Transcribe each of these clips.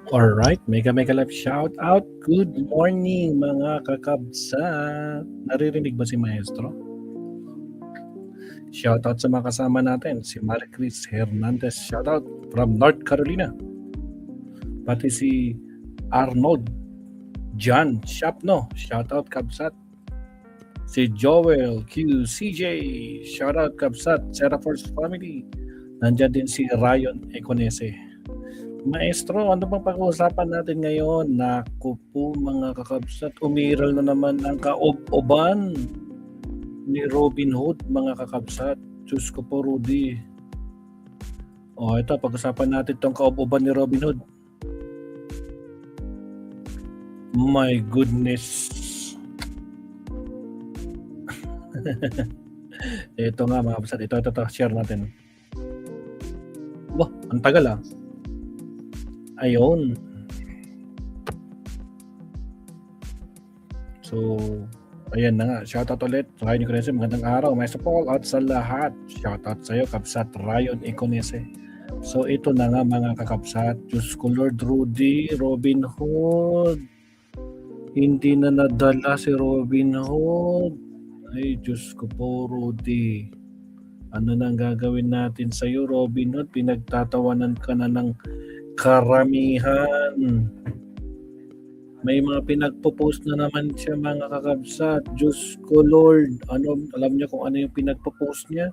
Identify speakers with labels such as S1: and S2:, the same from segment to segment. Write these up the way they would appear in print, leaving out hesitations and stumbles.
S1: Alright, mega mega love shout out. Good morning mga kakabsat. Naririnig ba si Maestro? Shout out sa mga kasama natin, si Maricris Hernandez, shout out from North Carolina. Pati si Arnold John Shapno, shout out kabsat. Si Joel QCJ, shout out kabsat. Seraforce family. Nandiyan din si Ryan Econese. Maestro, ano bang pag-uusapan natin ngayon? Naku po mga kakabsat, umiral na naman ang kaob-oban ni Robin Hood, mga kakabsat. Diyos ko po, Rudy. Ito, pag-usapan natin itong kaob-oban ni Robin Hood. My goodness. Ito nga mga kapsat, ito, share natin. Wah, ang tagal ah. Ayun. So, ayan na nga. Shoutout ulit. Ryan Iconese, magandang araw. Maestro Paul at sa lahat. Shoutout sa'yo, Kapsat Ryan Iconese. So, ito na nga mga kakapsat. Diyos ko Lord Rudy, Robin Hood. Hindi na nadala si Robin Hood. Ay, Diyos ko po, Rudy. Ano nang gagawin natin sa'yo, Robin Hood? Pinagtatawanan ka na ng karamihan. May mga pinagpo-post na naman siya mga kakabsat. Diyos ko Lord, alam niya kung ano yung pinagpo-post niya?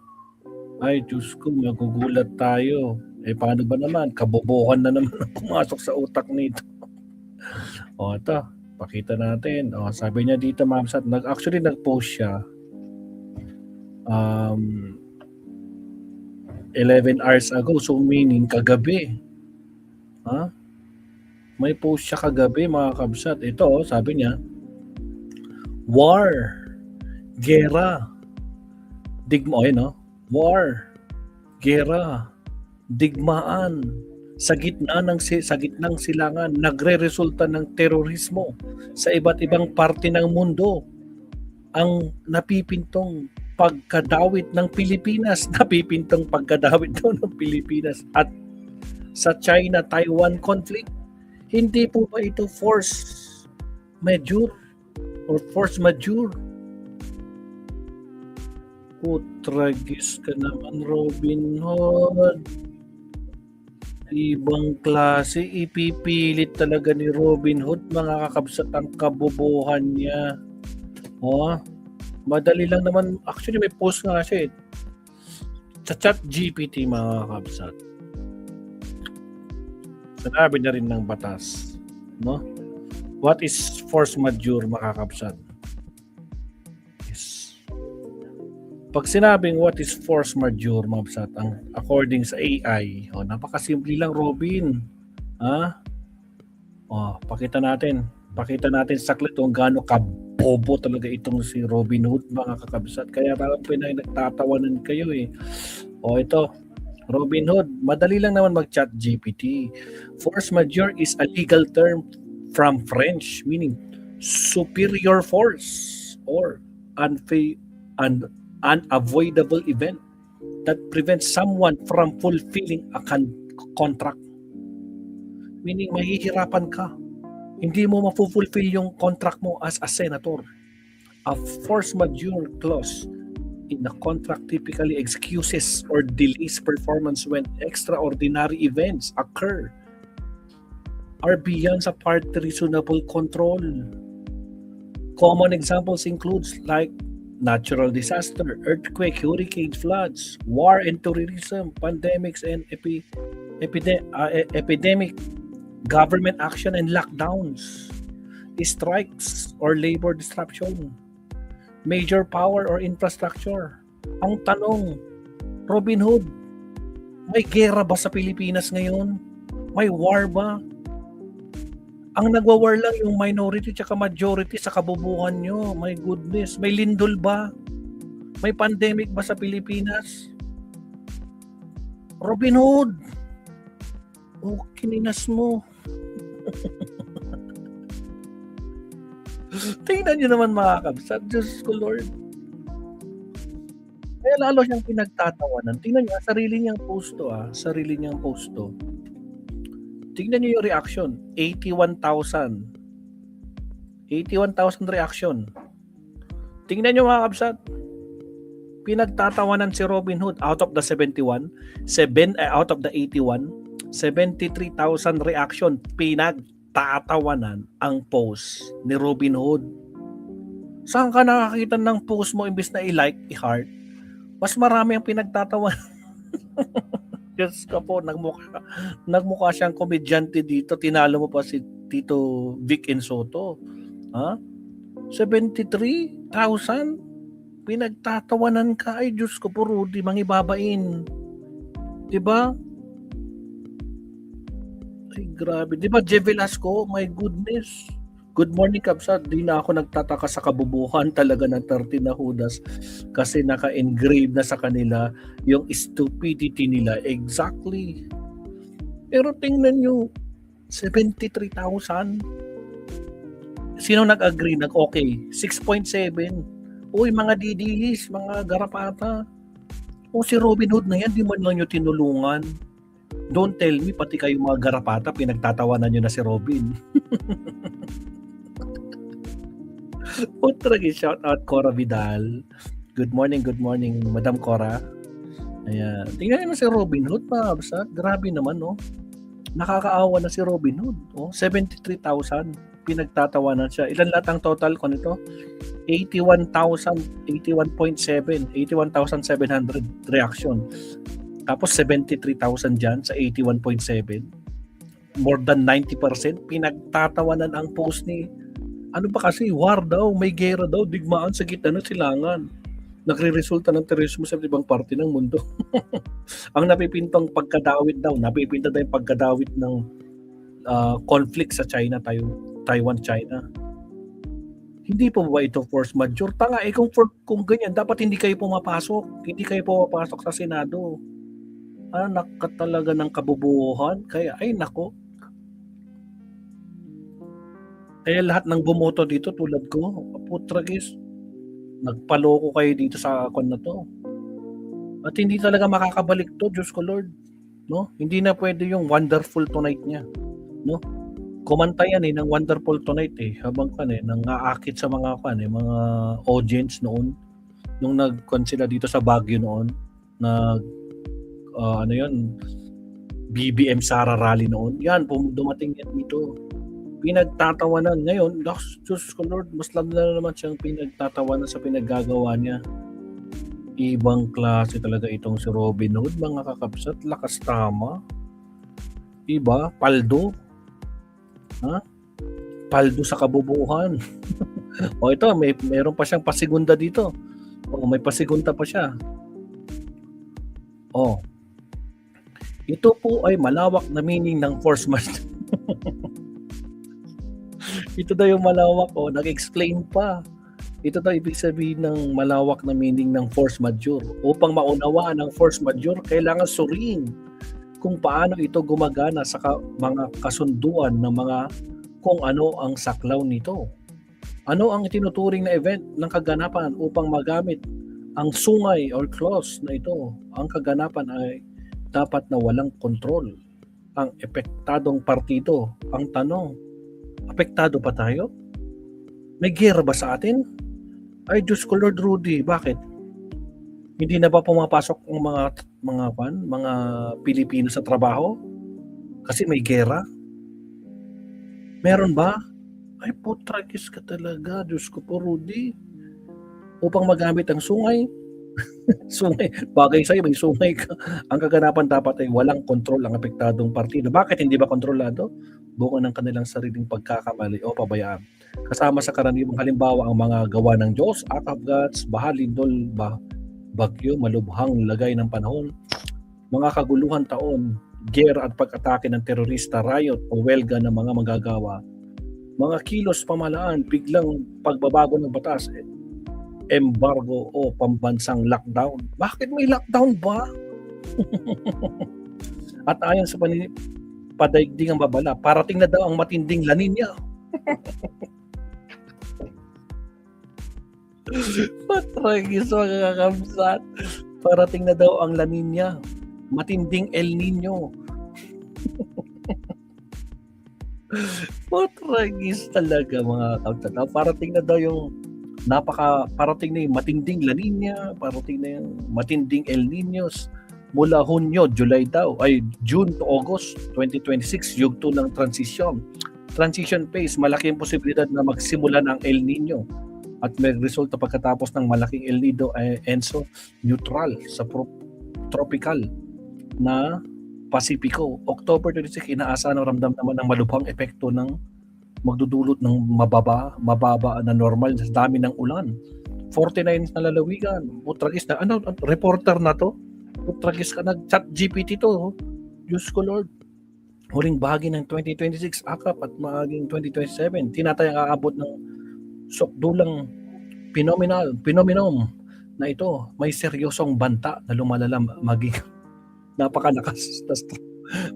S1: Ay Diyos ko, magugulat tayo. Paano ba naman? Kabobohan na naman ang pumasok sa utak nito. Ito, pakita natin. Sabi niya dito mga kakabsat, actually nag-post siya 11 hours ago, so meaning kagabi. May post siya kagabi mga kabsat. Ito, sabi niya, war, gera, war, gera, digmaan, sa gitnang silangan, nagre-resulta ng terorismo sa iba't ibang parte ng mundo. Ang napipintong pagkadawit ng Pilipinas, at sa China-Taiwan conflict. Hindi po ba ito force majeure or force majeure? Tragis ka naman, Robin Hood. Ibang klase, ipipilit talaga ni Robin Hood mga kakabsat ang kabobohan niya. Madali lang naman. Actually, may post nga siya sa ChatGPT mga kakabsat. Sinabi na rin ng batas, no? What is force majeure, makakabsat? Yes. Pag sinabing what is force majeure, makakabsat, ang according sa AI, napakasimple lang, Robin. Pakita natin saklit kung gaano kabobo talaga itong si Robin Hood, mga kakabsat. Kaya parang nagtatawanan kayo ito. Robin Hood, madali lang naman mag-chat GPT. Force majeure is a legal term from French meaning superior force or unavoidable event that prevents someone from fulfilling a contract. Meaning mahihirapan ka. Hindi mo mafulfill yung contract mo as a senator. A force majeure clause in a contract typically excuses or delays performance when extraordinary events occur are beyond sa part reasonable control. Common examples includes like natural disaster, earthquake, hurricane, floods, war and terrorism, pandemics and epidemic, government action and lockdowns, strikes or labor disruption, major power or infrastructure. Ang tanong, Robin Hood, may gera ba sa Pilipinas ngayon? May war ba? Ang nagwa-war lang yung minority tsaka majority sa kabubuhan nyo. My goodness, may lindol ba? May pandemic ba sa Pilipinas? Robin Hood, kininas mo. Tingnan nyo naman mga kabsat. Diyos ko Lord. Kaya lalo siyang pinagtatawanan. Tingnan nyo, sarili niyang posto. Tingnan niyo yung reaction, 81,000. 81,000 reaction. Tingnan niyo mga kabsat, pinagtatawanan si Robin Hood out of the 71, out of the 81, 73,000 reaction, pinagtatawanan ang post ni Robin Hood. Saan ka nakakita ng post mo imbis na i-like, i-heart? Mas marami ang pinagtatawanan. Diyos ko po, nagmukha siyang komedyante dito. Tinalo mo pa si Tito Vic Ensoto. Ha? 73,000? Pinagtatawanan ka. Ay, Diyos ko po, Rudy, mangibabain. Diba? Ay, grabe. Diba, Jeff Velasco? My goodness. Good morning, Kabsat. Di na ako nagtataka sa kabubuhan talaga ng 13 na Judas kasi naka-engrave na sa kanila yung stupidity nila. Exactly. Pero tingnan nyo, 73,000. Sino nag-agree? Nag-okay? 6.7. Uy, mga DDs, mga garapata. O si Robin Hood na yan, di man lang nyo tinulungan. Don't tell me, pati kayo mga garapata, pinagtatawanan nyo na si Robin. Ultra shout out Cora Vidal. Good morning, Madam Cora. Ayan. Tingnan niyo si Robin Hood, Pabsat. Grabe naman, no? Nakakaawa na si Robin Hood. Oh, 73,000. Pinagtatawanan siya. Ilan lahat ang total ko nito? 81,000, 81.7, 81,700 reaction. Tapos 73,000 dyan sa 81.7. More than 90% pinagtatawanan ang post ni ano ba kasi, war daw, may gera daw, digmaan sa gitna ng silangan. Nagre-resulta ng terorismo sa ibang parte ng mundo. Ang napipintong pagkadawit daw, napipinta daw yung pagkadawit ng conflict sa China, Taiwan, China. Hindi po ba ito force majeure? Tanga, kung ganyan, dapat hindi kayo pumapasok. Hindi kayo pumapasok sa Senado. Anak ka talaga ng kabubuhan. Kaya, ay nako, kaya lahat ng bumoto dito tulad ko, putragis, nagpaloko kayo dito sa akon na to. At hindi talaga makakabalik to, Diyos ko Lord. No? Hindi na pwede yung Wonderful Tonight niya. No? Kumanta yan ng Wonderful Tonight habang nang aakit sa mga mga audience noon nung nag-con sila dito sa Baguio noon, BBM Sara Rally noon. Yan, dumating yan dito. Pinagtatawanan ngayon, Diyos ko Lord, mas lalo na naman siyang pinagtatawanan sa pinaggagawa niya. Ibang klase talaga itong si Robin Hood, mga kakabsat, lakas tama. Iba, paldo. Ha? Paldo sa kabubuhan. O ito, meron pa siyang pasigunda dito. O may pasigunda pa siya. O. Ito po ay malawak na meaning ng force majeure. Ito daw yung malawak, nag-explain pa. Ito daw ibig sabihin ng malawak na meaning ng force majeure. Upang maunawaan ang force majeure, kailangan suriin kung paano ito gumagana sa mga kasunduan ng mga kung ano ang saklaw nito. Ano ang itinuturing na event ng kaganapan upang magamit ang sungay or clause na ito? Ang kaganapan ay dapat na walang kontrol. Ang epektadong partido. Ang tanong, apektado pa tayo? May gera ba sa atin? Ay, Diyos ko Lord Rudy, bakit? Hindi na ba pumapasok ang mga Pilipino sa trabaho? Kasi may gera? Meron ba? Ay, putragis ka talaga, Diyos ko po Rudy. Upang magamit ang sungay. Sungay, bagay sa'yo, may sungay ka. Ang kaganapan dapat ay walang kontrol ang apektadong partido. Bakit hindi ba kontrolado? Bunga ng kanilang sariling pagkakamali o pabayaan. Kasama sa karaniwang halimbawa ang mga gawa ng Diyos, act of gods, baha, lindol, bagyo, malubhang lagay ng panahon, mga kaguluhan taon, gera at pag-atake ng terorista, riot o welga ng mga manggagawa, mga kilos pamahalaan, biglang pagbabago ng batas, embargo o pambansang lockdown. Bakit may lockdown ba? At ayon sa padaigdig ang babala, parating na daw ang matinding La Nina. Patragis mga kakamsat. Parating na daw ang La Nina. Matinding El Nino. Putragis talaga mga kautata. Parating na daw yung parating na yung matinding La Nina, parating na yung matinding El Niños mula Hunyo, July daw, ay June to August 2026, yugto ng transition phase. Malaki ang posibilidad na magsimula ng El Nino at may resulta pagkatapos ng malaking El Nido ay Enso neutral sa tropical na Pasipiko. October 26, inaasahan na ramdam naman ang malubhang epekto ng magdudulot ng mababa na normal sa dami ng ulan. 49 na lalawigan. Putragis na. Ano, reporter na to? Putragis ka, nag-chat GPT to. Diyos ko Lord. Huling bahagi ng 2026, akap at mahaging 2027. Tinatayang aabot ng sukdulang phenomenon na ito. May seryosong banta na lumalala maging napakalakas.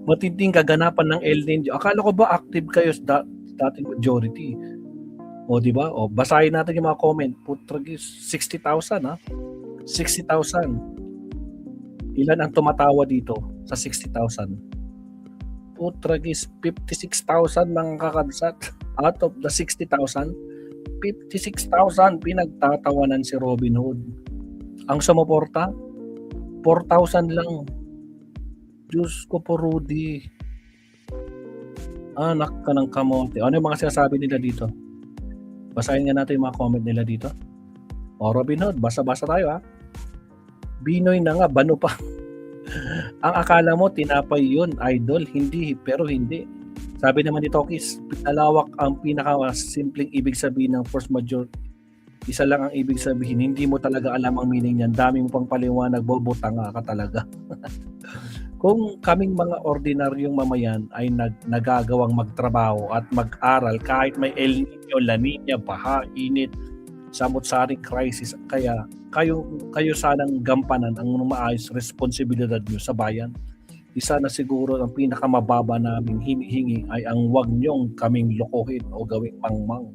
S1: Matinding kaganapan ng El Niño. Akala ko ba active kayo sa dating majority? O di ba? O basahin natin yung mga comment. Putragis 60,000 ha. 60,000. Ilan ang tumatawa dito sa 60,000? Putragis 56,000 mga kakabsat. Out of the 60,000, 56,000 pinagtatawanan si Robin Hood. Ang sumuporta 4,000 lang. Diyos ko po, Rudy. Anak ka ng kamote. Ano yung mga sinasabi nila dito? Basahin nga natin yung mga comment nila dito. O Robin Hood, basa-basa tayo ha. Binoy na nga, bano pa. Ang akala mo, tinapay yun, idol. Hindi, pero hindi. Sabi naman ni Tokis, pinalawak ang pinaka-simpleng ibig sabihin ng force majeure. Isa lang ang ibig sabihin, hindi mo talaga alam ang meaning niyan. Dami mo pang paliwanag, bobotanga ka talaga. Kung kaming mga ordinaryong mamayan ay nagagawang magtrabaho at mag-aral kahit may El Niño, La Nina, baha, init, samot-saring crisis, kaya kayo sanang gampanan ang maayos responsibilidad nyo sa bayan. Isa na siguro ang pinakamababa naming hinihingi ay ang wag nyong kaming lokohin o gawing mangmang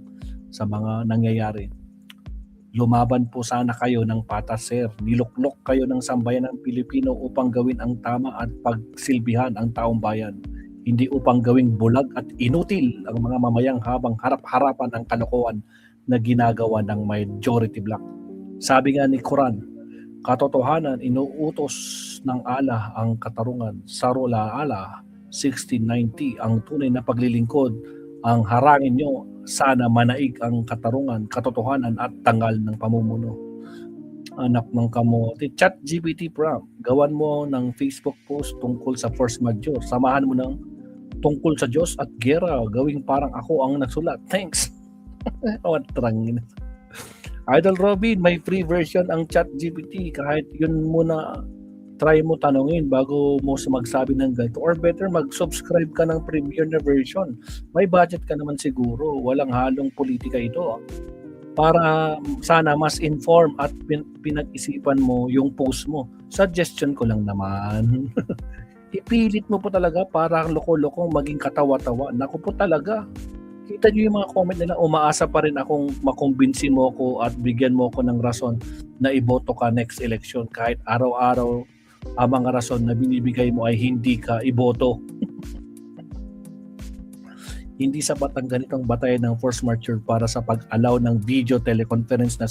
S1: sa mga nangyayari. Lumaban po sana kayo ng patas, sir. Niluklok kayo ng sambayan ng Pilipino upang gawin ang tama at pagsilbihan ang taong bayan. Hindi upang gawing bulag at inutil ang mga mamayang habang harap-harapan ang kalokohan na ginagawa ng majority black. Sabi nga ni Quran, katotohanan inuutos ng Allah ang katarungan. Sarula Allah 1690, ang tunay na paglilingkod ang harangin nyo, sana manaig ang katarungan, katotohanan at tanggal ng pamumuno. Anak ng kamote. Chat GPT prompt. Gawan mo ng Facebook post tungkol sa force majeure. Samahan mo ng tungkol sa Diyos at gera. Gawing parang ako ang nagsulat. Thanks. Trangin. Idol Robin, may free version ang Chat GPT. Kahit yun muna try mo tanongin bago mo magsabi ng ganito, or better mag-subscribe ka ng premium na version. May budget ka naman siguro, walang halong politika ito para sana mas inform at pinag-isipan mo yung post mo. Suggestion ko lang naman. Ipilit mo po talaga para loko-loko maging katawa-tawa. Naku po talaga. Kita nyo yung mga comment nila, umaasa pa rin akong makumbinsi mo ko at bigyan mo ko ng rason na iboto ka next election kahit araw-araw ang mga rason na binibigay mo ay hindi ka iboto. Hindi sapat ang ganitong batayan ng force majeure para sa pag-allow ng video teleconference na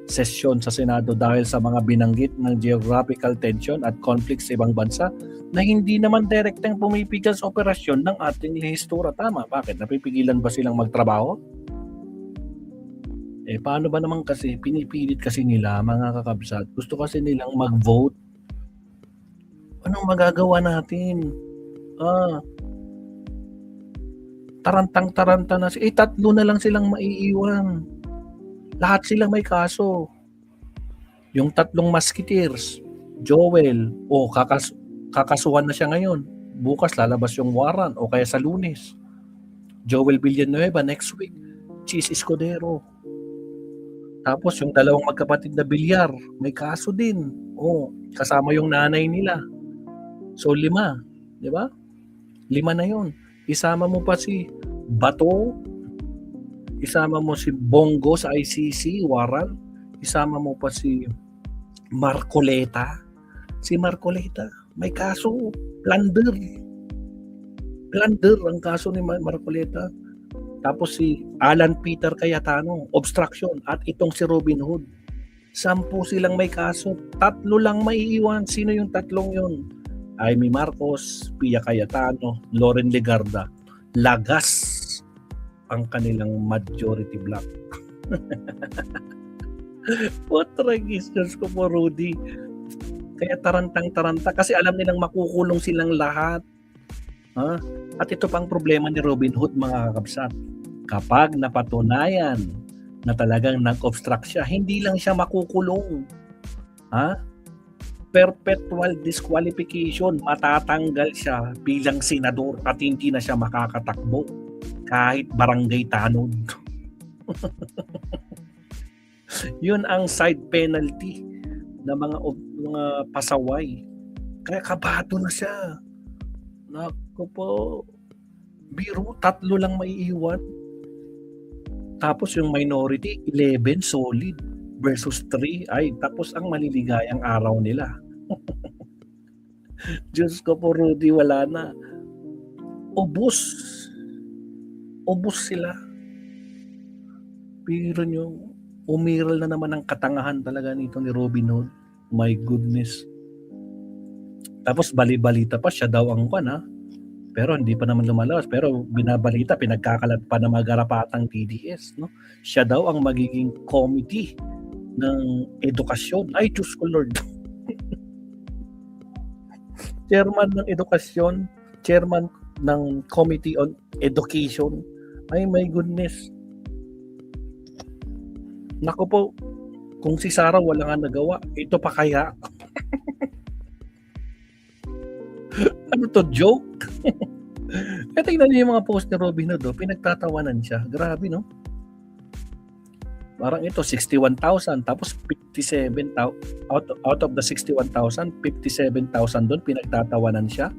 S1: sesyon sa Senado dahil sa mga binanggit ng geographical tension at conflict sa ibang bansa na hindi naman direktang pumipigil sa operasyon ng ating lehislatura. Tama, bakit? Napipigilan ba silang magtrabaho? Paano ba naman kasi pinipilit kasi nila mga kakabsat? Gusto kasi nilang mag-vote. Anong magagawa natin? Tarantang-taranta na. 3 na lang silang maiiwan. Lahat silang may kaso. Yung 3 musketeers, Joel, kakasuhan na siya ngayon. Bukas lalabas yung warrant o kaya sa Lunes. Joel Villanueva next week. Chis Escudero. Tapos yung 2 magkapatid na Villar, may kaso din. Kasama yung nanay nila. So 5, di ba? 5 na yun. Isama mo pa si Bato, isama mo si Bongo sa ICC, warrant, isama mo pa si Marcoleta. Si Marcoleta, may kaso, plunder. Plunder ang kaso ni Marcoleta. Tapos si Alan Peter Cayetano, obstruction. At itong si Robin Hood. 10 silang may kaso. 3 lang maiiwan. Sino yung 3 yun? Amy Marcos, Pia Cayetano, Loren Legarda. Lagas ang kanilang majority block. Potragis, Diyos ko po, Rudy. Kaya tarantang-taranta kasi alam nilang makukulong silang lahat. Ha? At ito pang problema ni Robin Hood, mga kakabsat. Kapag napatunayan na talagang nag-obstruct siya, hindi lang siya makukulong. Ha? Perpetual disqualification, matatanggal siya bilang senador at hindi na siya makakatakbo kahit barangay tanod. Yun ang side penalty ng mga pasaway. Kaya kabado na siya. Naku po, biro, 3 lang maiiwan. Tapos yung minority, 11 solid versus 3. Ay, tapos ang maliligayang araw nila. Diyos ko po, Rudy, wala na. Ubus sila. Pero nyo, umiral na naman ang katangahan talaga nito ni Robin Hood. My goodness. Tapos bali-balita pa siya daw ang pero hindi pa naman lumalabas. Pero binabalita, pinagkakalat pa ng mga garapatang DDS. No? Siya daw ang magiging committee ng edukasyon. Ay, Diyos ko Lord. Chairman ng edukasyon, chairman ng Committee on Education. Ay, my goodness. Naku po, kung si Sarah wala nga nagawa, ito pa kaya? Ano to, joke? Kaya tingnan niyo yung mga post ni Robin Hood, pinagtatawanan siya. Grabe, no? Parang ito, 61,000, tapos 57,000, out of the 61,000, 57,000 doon, pinagtatawanan siya.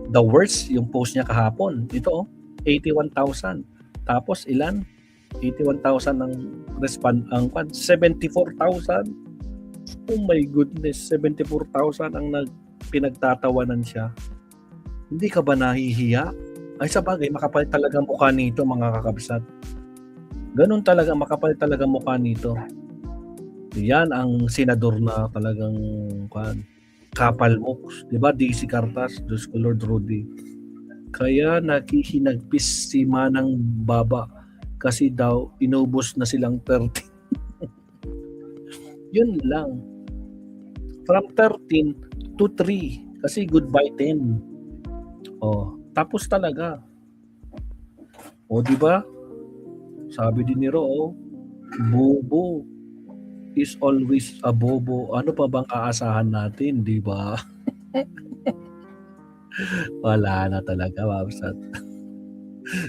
S1: The worst, yung post niya kahapon. Ito, 81,000. Tapos ilan? 81,000 ang respond, 74,000. Oh my goodness, 74,000 ang pinagtatawanan siya. Hindi ka ba nahihiya? Ay, sa bagay, makapal talaga mukha nito, mga kakabsat. Ganun talaga, makapal talaga mukha nito. Yan ang senador na talagang kapal mooks. Diba, DC Cartas, Diyos ko Lord Rudy. Kaya nakihinagpis si Manang Baba kasi daw inubos na silang 30. Yun lang. From 13 to 3 kasi goodbye 10. Tapos talaga. Di ba? Sabi din ni Ro, bobo is always a bobo. Ano pa bang aasahan natin, di ba? Wala na talaga, Mapsat.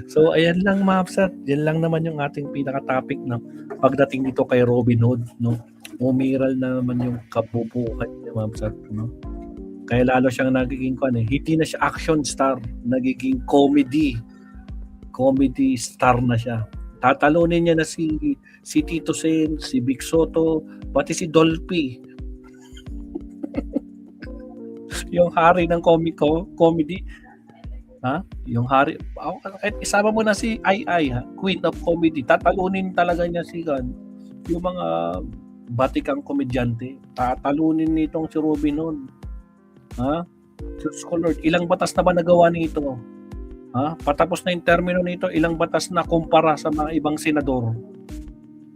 S1: So, ayan lang, Mapsat. Yan lang naman yung ating pinaka-topic na pagdating dito kay Robin Hood, no? Umiral na naman yung kabubuhay niya, Mapsat, no? Kaya lalo siyang nagiging hindi na siya action star, nagiging comedy star na siya. Tatalunin niya na si Tito Sen, si Vic Soto, pati si Dolphy. Yung hari ng comedy. Ha? Yung hari. Isama mo na si Ai, Queen of Comedy. Tatalunin talaga niya yung mga batikang komedyante. Tatalunin nitong si Robin Hood. Ha? Diyos ko Lord, ilang batas na ba nagawa nito? Ha? Patapos na yung termino nito, ilang batas na kumpara sa mga ibang senador.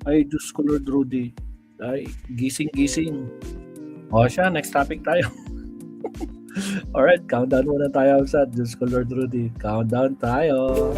S1: Ay, Diyos ko Lord Rudy. Ay, gising-gising. Siya, next topic tayo. Alright, countdown muna tayo sa Diyos ko Lord Rudy. Countdown tayo.